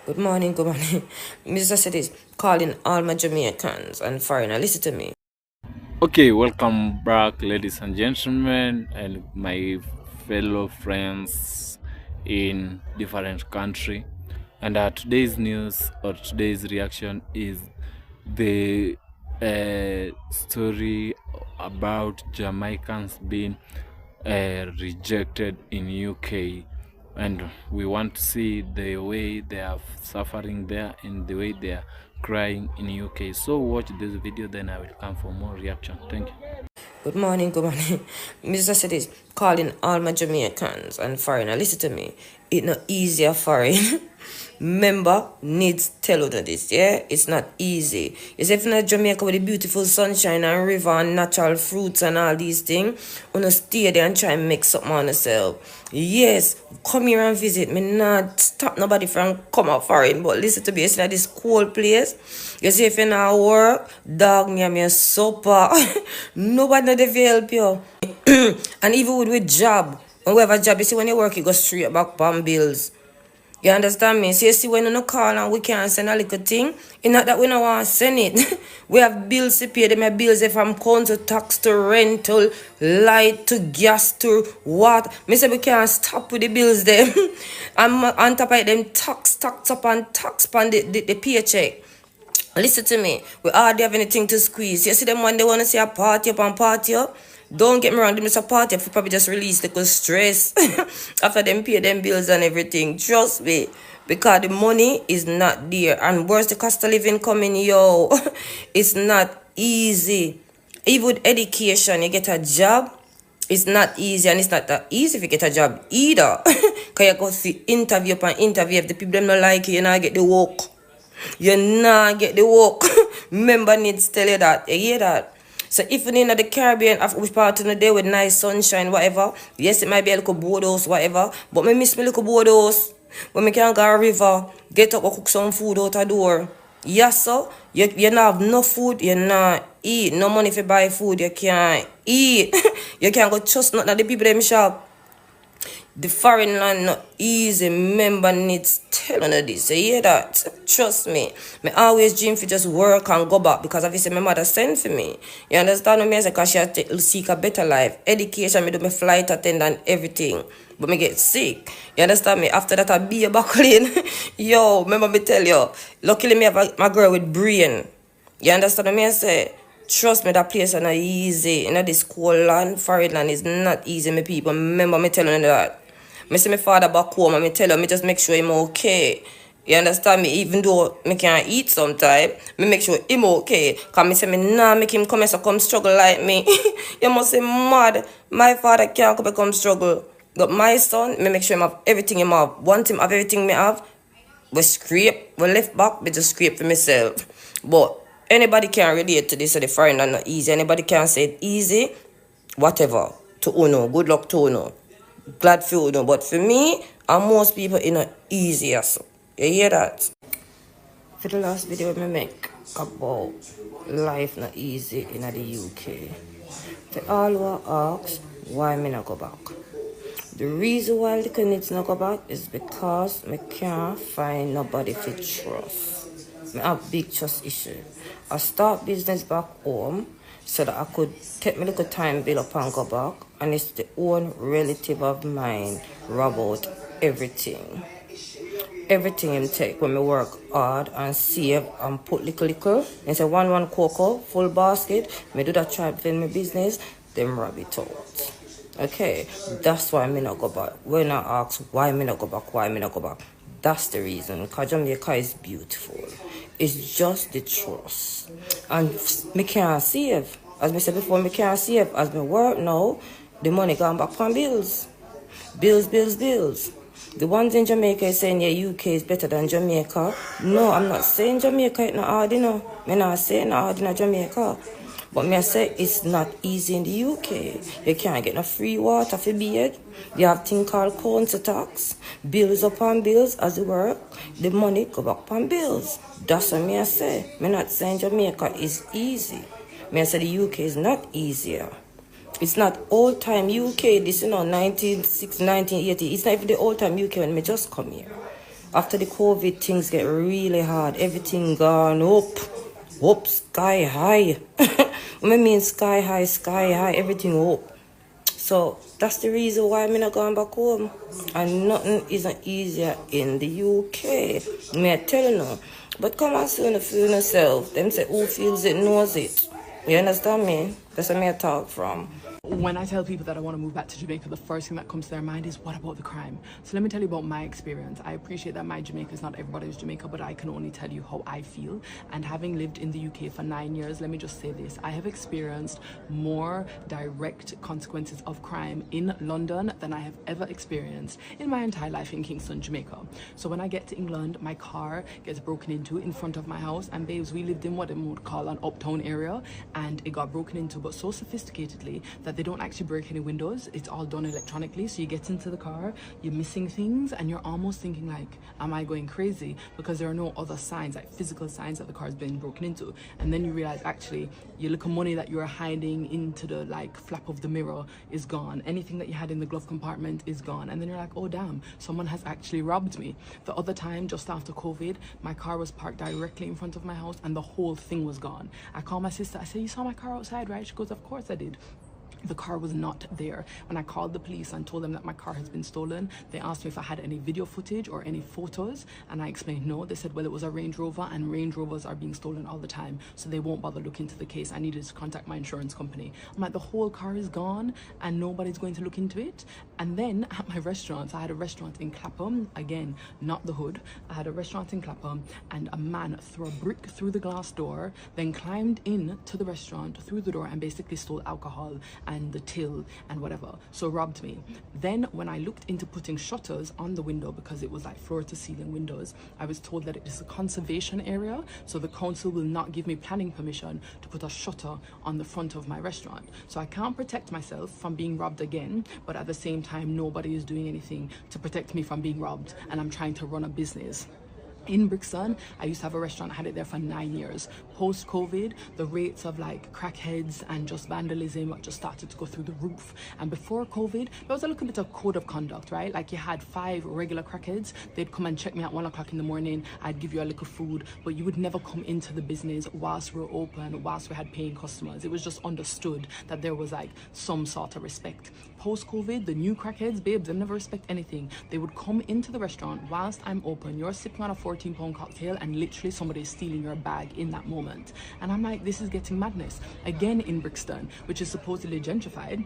Good morning, good morning. Mr. Cities, calling all my Jamaicans and foreigner. Listen to me. Okay, welcome back, ladies and gentlemen, and my fellow friends in different country. And today's news or today's reaction is the story about Jamaicans being rejected in UK, and we want to see the way they are suffering there and the way they are crying in UK. So watch this video, then I will come for more reaction. Thank you. Good morning, good morning. Mr. Cities, calling all my Jamaicans and foreigner. Listen to me. It's not easier foreign. Member needs tell you this, yeah? It's not easy. You see, if you're not Jamaica with the beautiful sunshine and river and natural fruits and all these things, you stay there and try and make something on yourself. Yes, come here and visit. Me not stop nobody from come out foreign, but listen to me, it's not this cold place. You see, if you're not work, dog near me a supper. Nobody not there to help you. And even with job, when we have a job, you see when you work, you go straight back on bills. You understand me? So you see when you no call and we can't send a little thing, it's not that we don't want to send it. We have bills to pay. Them bills from council tax to rental, light to gas to what. Me say we can't stop with the bills them. And on top of them tax up and tax on the paycheck. Listen to me. We hardly have anything to squeeze. You see them when they want to see a party up and party up. Don't get me wrong, them is a party up. Probably just release the stress after them pay them bills and everything. Trust me. Because the money is not there. And where's the cost of living coming, yo? It's not easy. Even with education, you get a job. It's not easy, and it's not that easy if you get a job either. Because you go see interview upon interview. If the people them not like you, you not get the work. You not get the work. Member needs to tell you that. You hear that? So if you're in the Caribbean, which part of the day with nice sunshine, whatever, yes, it might be a little boat house, whatever, but me miss me little boat house. When me can go a river, get up and cook some food out the door. Yes, sir. You not have no food, you not eat. No money for buy food, you can't eat. You can't go trust nothing at the people them shop. The foreign land not easy. Member needs telling her this. You hear that? Trust me. Me always dream for just work and go back because obviously my mother sent for me. You understand what I say? Because she had to seek a better life. Education, me do my flight attendant, everything. But me get sick. You understand me? After that I be a buckling. Yo, remember me tell you. Luckily me have my girl with brain. You understand what I say? Trust me, that place is not easy. You know, this cold land, foreign land is not easy, my people. Remember me telling you that. Me see my father back home and me tell him, me just make sure him okay. You understand me? Even though me can't eat sometime, me make sure him okay. Because me say me nah make him come and come struggle like me. You must say mad. My father can't come struggle. But my son, me make sure him have everything him have. Want him have everything me have. We scrape, we left back, we just scrape for myself. But anybody can relate to this, so the foreign are not easy. Anybody can say it easy, whatever. To Uno, good luck to Uno. Glad for Uno. But for me, and most people, it's not easy. So. You hear that? For the last video I make about life not easy in the UK. They all were asked why me not go back. The reason why the kids not go back is because I can't find nobody to trust. I have big trust issue. I start business back home so that I could take my little time build up and go back, and it's the own relative of mine rob out everything. Everything him take when me work hard and save and put little. And say one cocoa, full basket, me do that try in my business, them rob it out. Okay, that's why me not go back. When I ask why me not go back, that's the reason. Because Jamaica is beautiful. It's just the trust. And me can't save. As me said before, me can't save. As me work now, the money gone back from bills. Bills. The ones in Jamaica is saying, yeah, UK is better than Jamaica. No, I'm not saying Jamaica is not hard, you know. I'm not saying not hard in Jamaica. But me I say it's not easy in the UK. You can't get no free water for bed. You have thing called council tax. Bills upon bills as you work. The money go back upon bills. That's what me I say. Me not saying Jamaica is easy. Me I say the UK is not easier. It's not old time UK, this 1960, 1980. It's not even the old time UK when me just come here. After the COVID, things get really hard. Everything gone up, sky high. What I mean sky high, everything up. So that's the reason why I'm not going back home. And nothing isn't easier in the UK. Me I tell you now. But come and see and feel yourself. Them say who feels it knows it. You understand me? That's where I talk from. When I tell people that I want to move back to Jamaica, the first thing that comes to their mind is, what about the crime? So let me tell you about my experience. I appreciate that my Jamaica is not everybody's Jamaica, but I can only tell you how I feel. And having lived in the UK for 9 years, let me just say this. I have experienced more direct consequences of crime in London than I have ever experienced in my entire life in Kingston, Jamaica. So when I get to England, my car gets broken into in front of my house. And babes, we lived in what they would call an uptown area, and it got broken into, but so sophisticatedly that they don't actually break any windows. It's all done electronically. So you get into the car, you're missing things, and you're almost thinking like, am I going crazy? Because there are no other signs, like physical signs that the car's been broken into. And then you realize actually your little money that you were hiding into the like flap of the mirror is gone. Anything that you had in the glove compartment is gone. And then you're like, oh damn, someone has actually robbed me. The other time, just after COVID, my car was parked directly in front of my house and the whole thing was gone. I called my sister, I said, you saw my car outside, right? She goes, of course I did. The car was not there. When I called the police and told them that my car has been stolen, they asked me if I had any video footage or any photos, and I explained no. They said, well, it was a Range Rover, and Range Rovers are being stolen all the time, so they won't bother looking into the case. I needed to contact my insurance company. I'm like, the whole car is gone and nobody's going to look into it. And then at my restaurant, I had a restaurant in Clapham, again, not the hood. I had a restaurant in Clapham, and a man threw a brick through the glass door, then climbed in to the restaurant through the door and basically stole alcohol and the till and whatever, so robbed me. Then when I looked into putting shutters on the window, because it was like floor to ceiling windows, I was told that it is a conservation area, so the council will not give me planning permission to put a shutter on the front of my restaurant. So I can't protect myself from being robbed again, but at the same time nobody is doing anything to protect me from being robbed, and I'm trying to run a business. In Brixton, I used to have a restaurant. I had it there for 9 years. Post-COVID, the rates of like crackheads and just vandalism just started to go through the roof. And before COVID, there was a little bit of code of conduct, right? Like you had 5 regular crackheads. They'd come and check me at 1 o'clock in the morning. I'd give you a little food, but you would never come into the business whilst we were open, whilst we had paying customers. It was just understood that there was like some sort of respect. Post-COVID, the new crackheads, babes, they never respect anything. They would come into the restaurant whilst I'm open. You're sipping on a 14-pound cocktail and literally somebody is stealing your bag in that moment. And I'm like, this is getting madness. Again in Brixton, which is supposedly gentrified,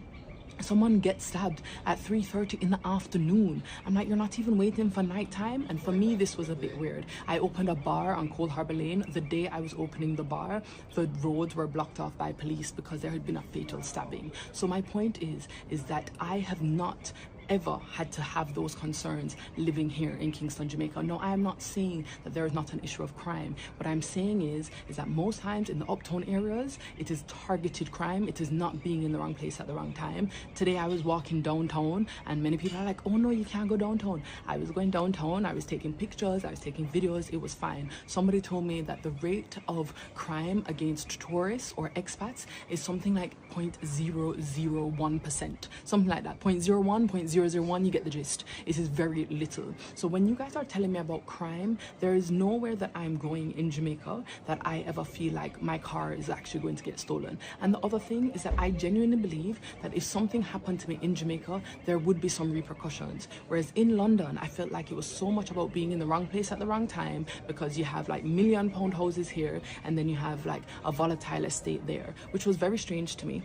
someone gets stabbed at 3:30 in the afternoon. I'm like, you're not even waiting for nighttime? And for me, this was a bit weird. I opened a bar on Cold Harbour Lane. The day I was opening the bar, the roads were blocked off by police because there had been a fatal stabbing. So my point is that I have not ever had to have those concerns living here in Kingston, Jamaica. No, I am not saying that there is not an issue of crime. What I'm saying is that most times in the uptown areas, it is targeted crime. It is not being in the wrong place at the wrong time. Today I was walking downtown and many people are like, oh no, you can't go downtown. I was going downtown, I was taking pictures, I was taking videos, it was fine. Somebody told me that the rate of crime against tourists or expats is something like 0.001%, something like that, 0.01, 0.001, you get the gist. It is very little. So when you guys are telling me about crime, there is nowhere that I'm going in Jamaica that I ever feel like my car is actually going to get stolen. And the other thing is that I genuinely believe that if something happened to me in Jamaica, there would be some repercussions. Whereas in London, I felt like it was so much about being in the wrong place at the wrong time, because you have like £1 million houses here and then you have like a volatile estate there, which was very strange to me.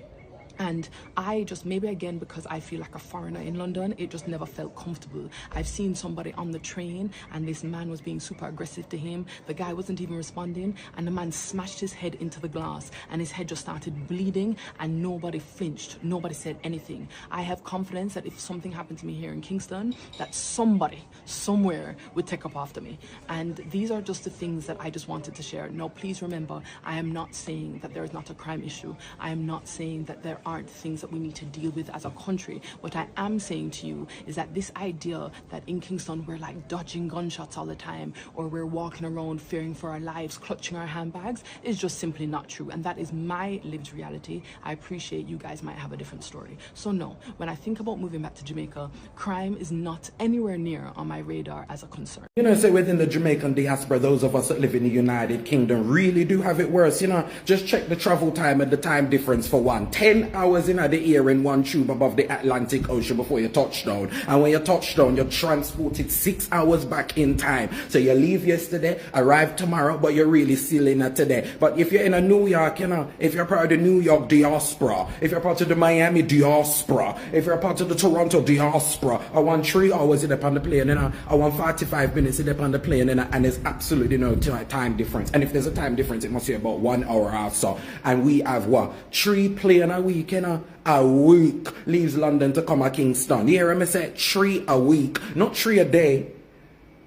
And I just, maybe again, because I feel like a foreigner in London, it just never felt comfortable. I've seen somebody on the train and this man was being super aggressive to him. The guy wasn't even responding and the man smashed his head into the glass and his head just started bleeding and nobody flinched. Nobody said anything. I have confidence that if something happened to me here in Kingston, that somebody, somewhere would take up after me. And these are just the things that I just wanted to share. Now, please remember, I am not saying that there is not a crime issue. I am not saying that there aren't things that we need to deal with as a country. What I am saying to you is that this idea that in Kingston we're like dodging gunshots all the time, or we're walking around fearing for our lives, clutching our handbags, is just simply not true. And that is my lived reality. I appreciate you guys might have a different story. So no, when I think about moving back to Jamaica, crime is not anywhere near on my radar as a concern. You know, so within the Jamaican diaspora, those of us that live in the United Kingdom really do have it worse. You know, just check the travel time and the time difference for one. 10 hours in the air in one tube above the Atlantic Ocean before you touch down. And when you touch down, you're transported 6 hours back in time. So you leave yesterday, arrive tomorrow, but you're really still in it today. But if you're in a New York, you know, if you're part of the New York diaspora, if you're part of the Miami diaspora, if you're part of the Toronto diaspora, I want 3 hours in upon the plane, you know, I want 45 minutes in upon the plane, you know, and there's absolutely no time difference. And if there's a time difference, it must be about 1 hour or so. And we have what? 3 plane a week, you know, a week leaves London to come to Kingston. You hear me say 3 a week, not 3 a day.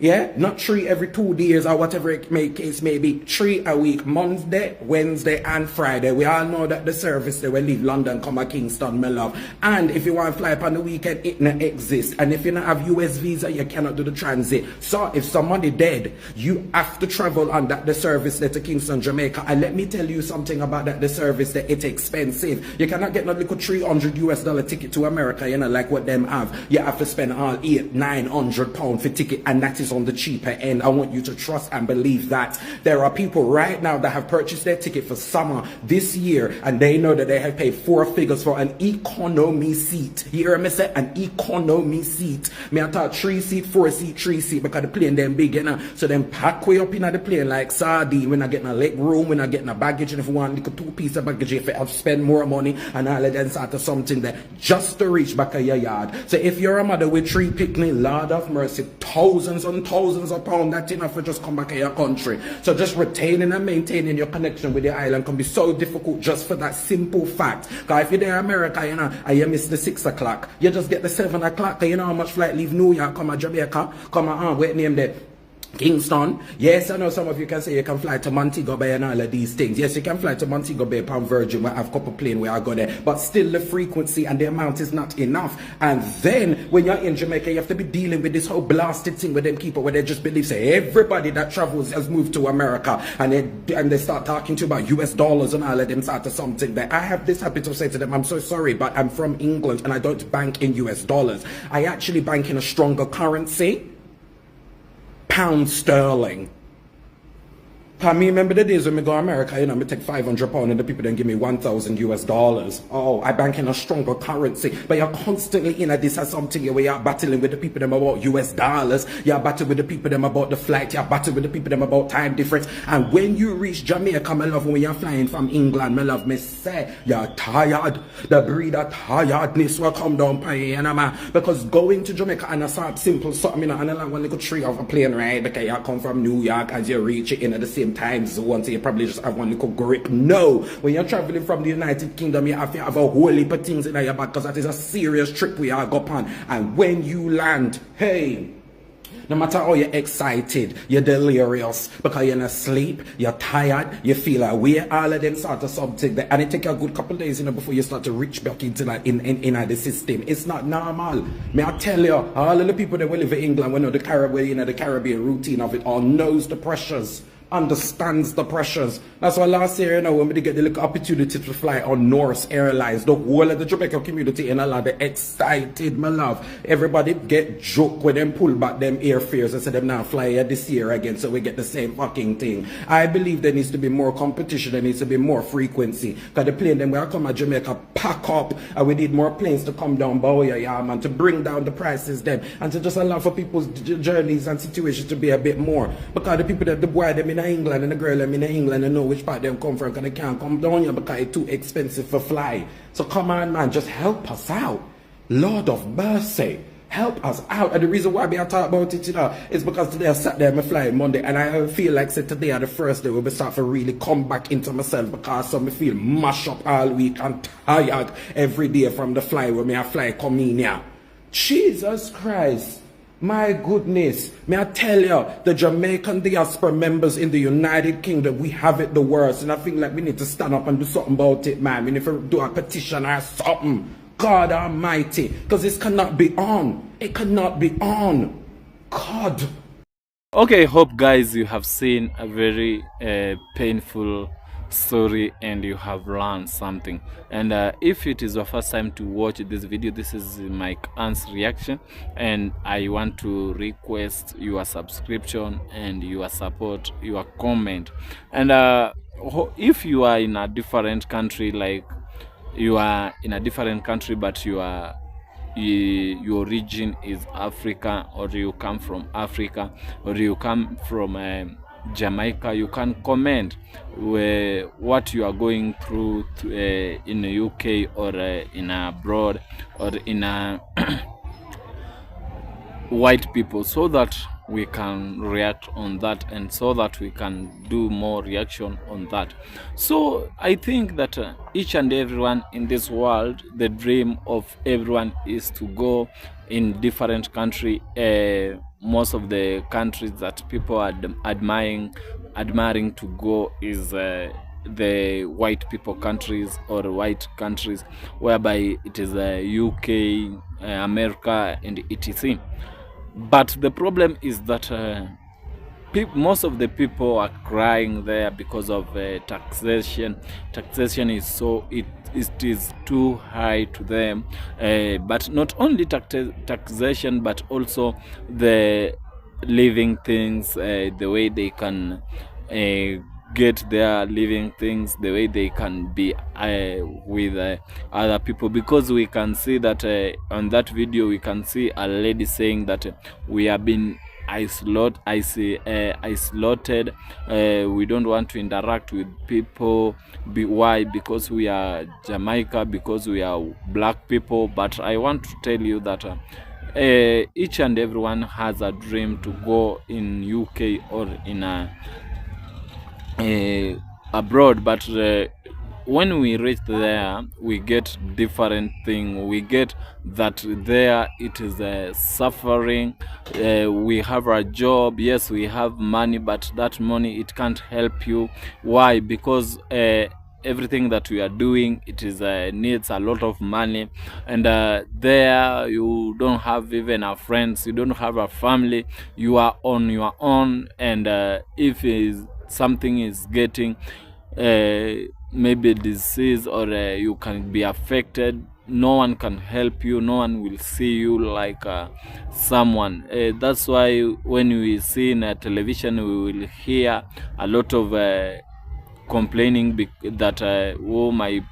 Yeah, not 3 every 2 days or whatever it case may be. 3 a week, Monday, Wednesday, and Friday. We all know that the service they will leave London, come to Kingston, my love. And if you want to fly up on the weekend, it not exist. And if you don't have US visa, you cannot do the transit. So if somebody dead, you have to travel on that the service there to Kingston, Jamaica. And let me tell you something about that the service that it's expensive. You cannot get no little $300 US ticket to America, you know, like what them have. You have to spend all £800-900 for ticket, and that is on the cheaper end. I want you to trust and believe that. There are people right now that have purchased their ticket for summer this year, and they know that they have paid 4 figures for an economy seat. You hear me say an economy seat? Me I thought 3 seat, 4 seat, 3 seat, because the plane them big, you know. So them pack way up in the plane like sardine. We're not getting a leg room, we're not getting a baggage, and if we want like a 2 piece of baggage, if you have to spend more money and all of that sort of something there just to reach back of your yard. So if you're a mother with 3 picnic, Lord of mercy, thousands and thousands of pounds, that's enough for just come back to your country. So just retaining and maintaining your connection with the island can be so difficult just for that simple fact. Because if you're there in America, you know, and you miss the 6 o'clock, you just get the 7 o'clock. You know how much flight leave New York, come to Jamaica, come on, wait name there. Kingston. Yes, I know some of you can say you can fly to Montego Bay and all of these things. Yes, you can fly to Montego Bay, Palm Virgin, where I have a couple plane where I go there. But still the frequency and the amount is not enough. And then when you're in Jamaica, you have to be dealing with this whole blasted thing with them people where they just believe, say, everybody that travels has moved to America. And they start talking to you about US dollars and all of them sort of something. That I have this habit of saying to them, I'm so sorry, but I'm from England and I don't bank in US dollars. I actually bank in a stronger currency. Pound sterling. Can me remember the days when we go to America, you know, me take £500 and the people then give me 1,000 US dollars. Oh, I bank in a stronger currency. But you're constantly in this as something where you're battling with the people them about US dollars. You're battling with the people them about the flight. You're battling with the people them about time difference. And when you reach Jamaica, my love, when you're flying from England, my love, me say, you're tired. The breed of tiredness will come down by you, man. Because going to Jamaica and a sort of simple something, you know, and like one little tree of a plane ride, because you come from New York as you reach it in at the same time zone, so you probably just have one little grip. No, when you're traveling from the United Kingdom, you have to have a whole heap of things in your back, because that is a serious trip we are going on. And when you land, hey, no matter how you're excited, you're delirious because you're not asleep, you're tired, you feel away, all of them sort of something. And it takes a good couple of days, you know, before you start to reach back into that in the system. It's not normal. May I tell you, all of the people that will live in England, we know the Caribbean, you know, the Caribbean routine of it all, knows the pressures, understands the pressures. That's why last year, you know, when we did get the little opportunity to fly on Norse Airlines, the whole of the Jamaican community in a lot of excited, my love. Everybody get joke when them pull back them airfares and say them now fly here this year again, so we get the same fucking thing. I believe there needs to be more competition, there needs to be more frequency. Because the plane them will come to Jamaica, pack up, and we need more planes to come down Boya, yeah, man, to bring down the prices them, and to just allow for people's journeys and situations to be a bit more. Because the people that the boy them in England and the girl them in England and know which part them come from, because they can't come down here because it's too expensive for fly. So come on, man, just help us out. Lord of mercy, help us out. And the reason why I talk about it, you know, is because today I sat there and I fly Monday, and I feel like say today are the first day where we start to really come back into myself, because so me feel mash up all week and tired every day from the fly where me I fly come in here. Jesus Christ. My goodness, may I tell you, the Jamaican diaspora members in the United Kingdom, we have it the worst. And I think like we need to stand up and do something about it, man. We need to do a petition or something. God Almighty, because this cannot be on. It cannot be on. God. Okay, hope guys you have seen a very painful story and you have learned something. And if it is your first time to watch this video, this is MIKEANN'S reaction, and I want to request your subscription and your support, your comment. And if you are in a different country, like you are in a different country but your origin is Africa, or you come from Africa, or you come from Jamaica, you can comment what you are going through in the UK or in abroad or in white people, so that we can react on that, and so that we can do more reaction on that. So I think that each and everyone in this world, the dream of everyone is to go in different country. Most of the countries that people are admiring to go is the white people countries, or white countries, whereby it is UK, America and etc. But the problem is that most of the people are crying there because of taxation. Taxation is it is too high to them, but not only taxation, but also the living things, the way they can get their living things, the way they can be with other people. Because we can see that on that video we can see a lady saying that we have been isolated, we don't want to interact with people. Why? Because we are Jamaica, because we are black people. But I want to tell you that each and everyone has a dream to go in UK or in abroad, but when we reach there, we get different thing. We get that there it is suffering. We have a job, yes, we have money, but that money, it can't help you. Why? Because everything that we are doing, it is needs a lot of money, and there you don't have even a friends, you don't have a family, you are on your own. And if something is getting maybe disease, or you can be affected, no one can help you, no one will see you like someone. That's why when we see in television, we will hear a lot of complaining that oh, my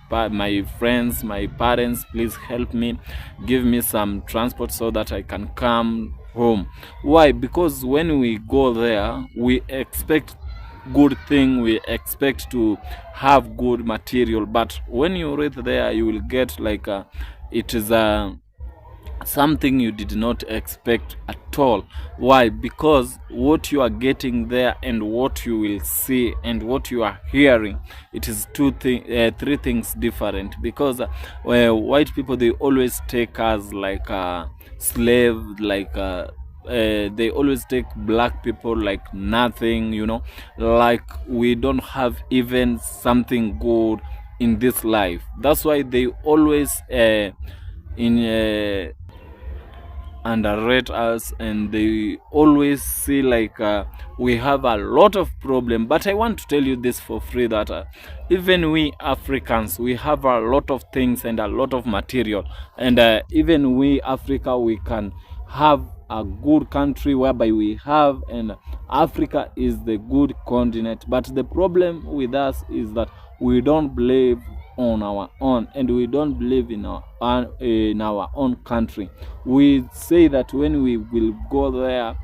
friends, my parents, please help me, give me some transport so that I can come home. Why? Because when we go there, we expect good thing, we expect to have good material, but when you reach there, you will get like it is something you did not expect at all. Why? Because what you are getting there and what you will see and what you are hearing, it is three things different. Because white people, they always take us like a slave, like they always take black people like nothing, you know, like we don't have even something good in this life. That's why they always underrate us, and they always see like we have a lot of problem. But I want to tell you this for free, that even we Africans, we have a lot of things and a lot of material, and even we Africa, we can have a good country whereby we have, and Africa is the good continent. But the problem with us is that we don't believe on our own, and we don't believe in our own country. We say that when we will go there,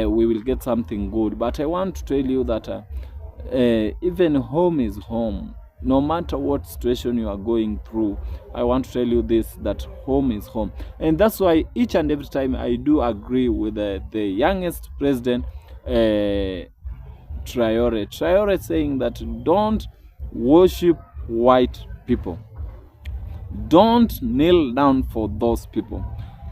we will get something good. But I want to tell you that even home is home. No matter what situation you are going through, I want to tell you this, that home is home. And that's why each and every time I do agree with the youngest president, Traore saying that don't worship white people, don't kneel down for those people.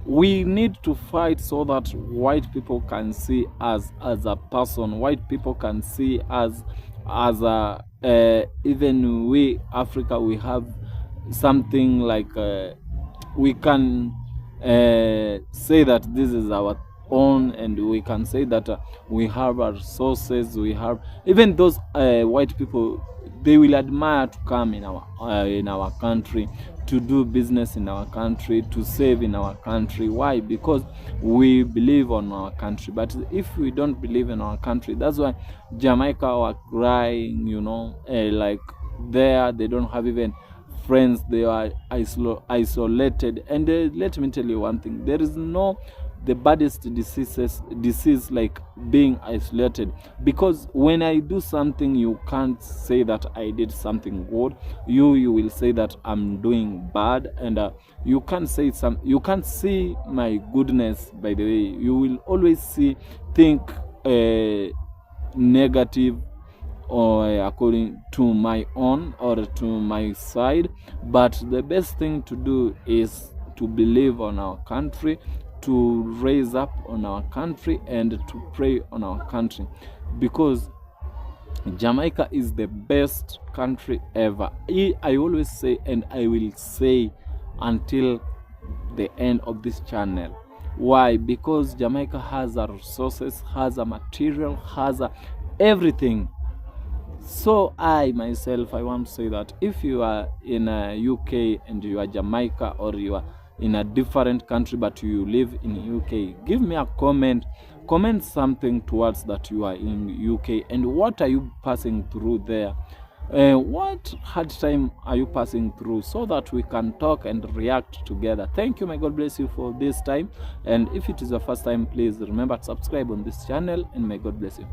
we need to fight so that white people can see us as a person. White people can see us as a even we Africa, we have something like we can say that this is our own, and we can say that we have our resources. We have even those white people, they will admire to come in our country, to do business in our country, to save in our country. Why? Because we believe on our country. But if we don't believe in our country, that's why Jamaica are crying, you know, like there they don't have even friends, they are isolated. And let me tell you one thing, there is no the baddest disease like being isolated, because when I do something, you can't say that I did something good, you will say that I'm doing bad, and you can't say you can't see my goodness. By the way, you will always think negative, or according to my own or to my side. But the best thing to do is to believe on our country, to raise up on our country, and to pray on our country, because Jamaica is the best country ever. I always say, and I will say until the end of this channel. Why? Because Jamaica has a resources, has a material, has everything. So I myself, I want to say that if you are in UK and you are Jamaica, or you are in a different country but you live in UK, give me a comment something towards that you are in UK, and what are you passing through there, what hard time are you passing through, so that we can talk and react together. Thank you. May God bless you for this time, and if it is your first time, please remember to subscribe on this channel, and may God bless you.